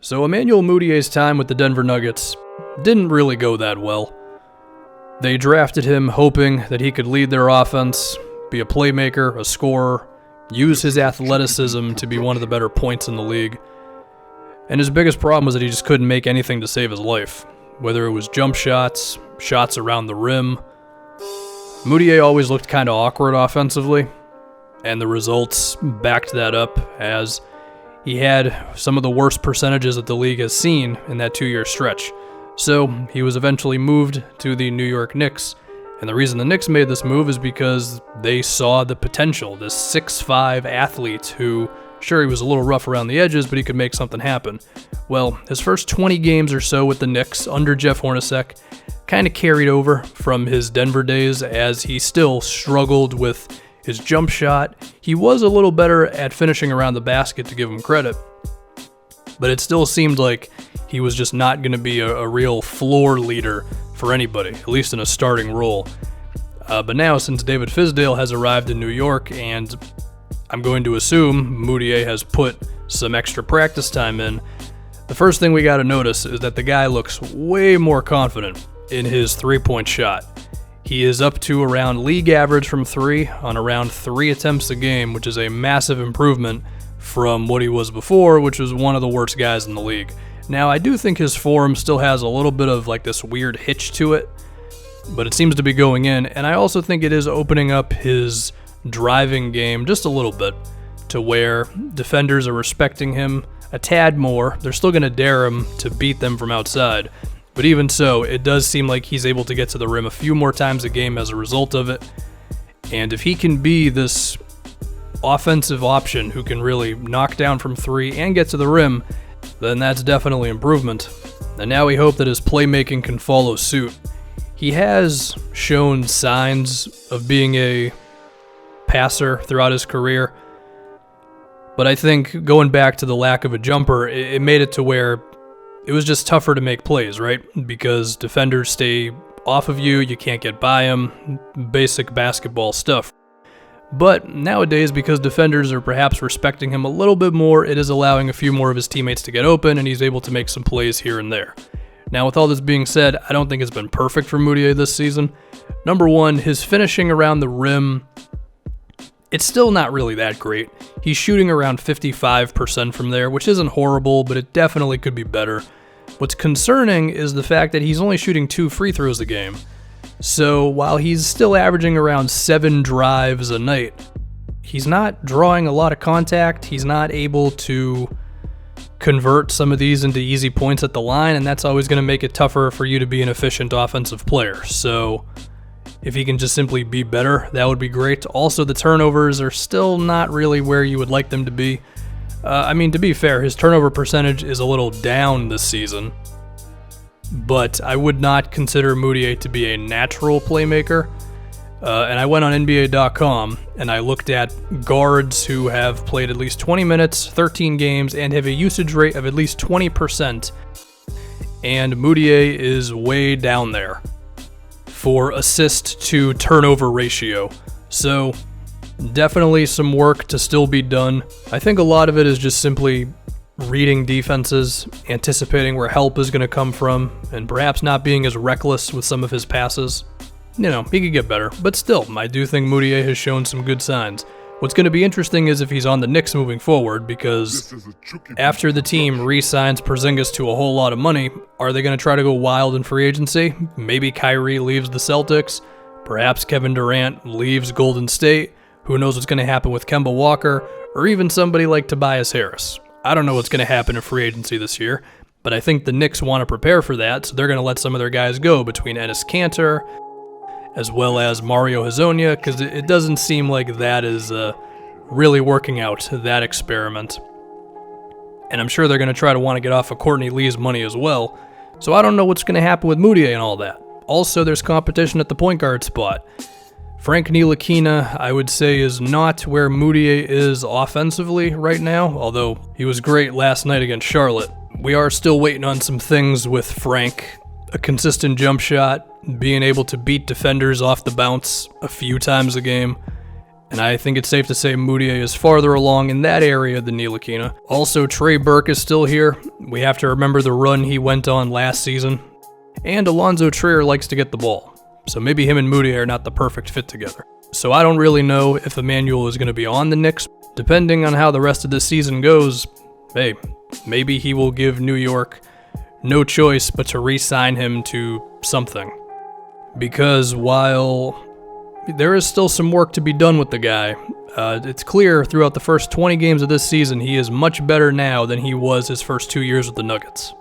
So Emmanuel Mudiyay's time with the Denver Nuggets didn't really go that well. They drafted him hoping that he could lead their offense, be a playmaker, a scorer, use his athleticism to be one of the better points in the league. And his biggest problem was that he just couldn't make anything to save his life, whether it was jump shots, shots around the rim. Mudiay always looked kind of awkward offensively, and the results backed that up as he had some of the worst percentages that the league has seen in that 2-year stretch. So he was eventually moved to the New York Knicks, and the reason the Knicks made this move is because they saw the potential, this 6'5" athlete who, sure, he was a little rough around the edges, but he could make something happen. Well, his first 20 games or so with the Knicks under Jeff Hornacek kind of carried over from his Denver days, as he still struggled with his jump shot. He was a little better at finishing around the basket, to give him credit, but it still seemed like he was just not going to be a real floor leader for anybody, at least in a starting role. But now, since David Fizdale has arrived in New York, and I'm going to assume Mudiay has put some extra practice time in, the first thing we got to notice is that the guy looks way more confident in his three-point shot. He is up to around league average from three on around 3 attempts a game, which is a massive improvement from what he was before, which was one of the worst guys in the league. Now, I do think his form still has a little bit of like this weird hitch to it, but it seems to be going in, and I also think it is opening up his driving game just a little bit to where defenders are respecting him a tad more. They're still going to dare him to beat them from outside, but even so, it does seem like he's able to get to the rim a few more times a game as a result of it. And if he can be this offensive option who can really knock down from three and get to the rim, then that's definitely improvement. And now we hope that his playmaking can follow suit. He has shown signs of being a passer throughout his career, but I think going back to the lack of a jumper, it made it to where it was just tougher to make plays, right? Because defenders stay off of you, you can't get by them, basic basketball stuff. But nowadays, because defenders are perhaps respecting him a little bit more, it is allowing a few more of his teammates to get open, and he's able to make some plays here and there. Now, with all this being said, I don't think it's been perfect for Mudiay this season. Number one, his finishing around the rim, it's still not really that great. He's shooting around 55% from there, which isn't horrible, but it definitely could be better. What's concerning is the fact that he's only shooting 2 free throws a game. So while he's still averaging around 7 drives a night, he's not drawing a lot of contact. He's not able to convert some of these into easy points at the line, and that's always going to make it tougher for you to be an efficient offensive player. So if he can just simply be better, that would be great. Also, the turnovers are still not really where you would like them to be. To be fair, his turnover percentage is a little down this season, but I would not consider Mudiay to be a natural playmaker. And I went on NBA.com and I looked at guards who have played at least 20 minutes, 13 games, and have a usage rate of at least 20%. And Mudiay is way down there for assist to turnover ratio. So definitely some work to still be done. I think a lot of it is just simply reading defenses, anticipating where help is going to come from, and perhaps not being as reckless with some of his passes. He could get better, but still, I do think Mudiay has shown some good signs. What's going to be interesting is if he's on the Knicks moving forward, because after the team re-signs Porzingis to a whole lot of money, are they going to try to go wild in free agency? Maybe Kyrie leaves the Celtics, perhaps Kevin Durant leaves Golden State, who knows what's going to happen with Kemba Walker, or even somebody like Tobias Harris. I don't know what's going to happen in free agency this year, but I think the Knicks want to prepare for that, so they're going to let some of their guys go between Enes Kanter, as well as Mario Hezonja, because it doesn't seem like that is really working out, that experiment. And I'm sure they're going to try to want to get off of Courtney Lee's money as well, so I don't know what's going to happen with Mudiay and all that. Also, there's competition at the point guard spot. Frank Ntilikina, I would say, is not where Mudiay is offensively right now, although he was great last night against Charlotte. We are still waiting on some things with Frank. A consistent jump shot, being able to beat defenders off the bounce a few times a game, And I think it's safe to say Mudiay is farther along in that area than Ntilikina. Also, Trey Burke is still here. We have to remember the run he went on last season. And Alonzo Trier likes to get the ball. So maybe him and Mudiay are not the perfect fit together. So I don't really know if Emmanuel is going to be on the Knicks. Depending on how the rest of this season goes, hey, maybe he will give New York no choice but to re-sign him to something. Because while there is still some work to be done with the guy, it's clear throughout the first 20 games of this season he is much better now than he was his first 2 years with the Nuggets.